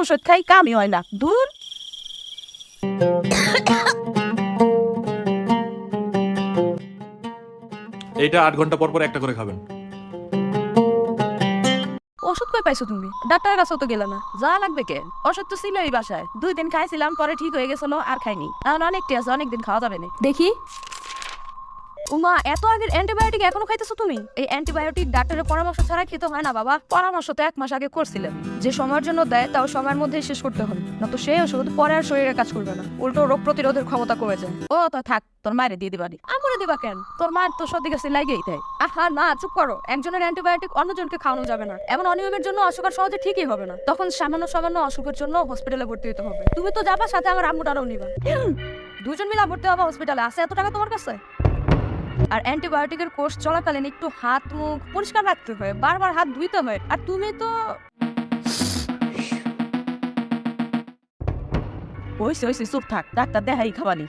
ওষুধ খাই কামই হয় না। দূর। এইটা 8 ঘন্টা পর পর একটা করে খাবেন। ওষুধ কই পাইছো তুমি? ডাক্তারের কাছেও তো গেলে না। যা লাগবে কে? ওষুধ তো ছিল এই বাসায়। 2 দিন খাইছিলাম, পরে ঠিক হয়ে গেছিল, আর খাইনি। এখন অনেকটি আছে, অনেকদিন খাওয়া যাবে না। দেখি। উমা, এত আগের অ্যান্টিবায়োটিক এখনো খাইতেছো তুমি? এই অ্যান্টিবায়োটিক ডাক্তারের পরামর্শ ছাড়া খেতে হয় না বাবা। পরামর্শ তো 1 মাস আগে করছিলেন। যে সময়ের জন্য দেয় তাও সময়ের মধ্যেই শেষ করতে হবে, না তো সেই ওষুধ পরে আর শরীরে কাজ করবে না, উল্টো রোগ প্রতিরোধের ক্ষমতা কমে যায়। ও তো থাক, তোর মায়ের দিয়ে দিবানি। আমরে দিবা কেন? তোর মায়ের তো সর্দি কাশি লাগেই তাই। আহা না, চুপ করো। একজনের অ্যান্টিবায়োটিক অন্যজনকে খাওয়ানো যাবে না। এমন অনিয়মের জন্য অসুখ আর সহজে ঠিকই হবে না। তখন সামান্য সামান্য অসুখের জন্য হসপিটালে ভর্তি হতে হবে। তুমি তো যাবা, সাথে আমার আম্মুটারও নিবা। দুজন মিলে ভর্তি হবা হসপিটালে। আছে এত টাকা তোমার কাছে? আর অ্যান্টিবায়োটিকের কোর্স চলাকালীন একটু হাত মুখ পরিষ্কার রাখতে হয়, বারবার হাত ধুইতে হয়। আর তুমি তো ওইসে চুপ থাক, ডাক্তার দেখাই খাবানি।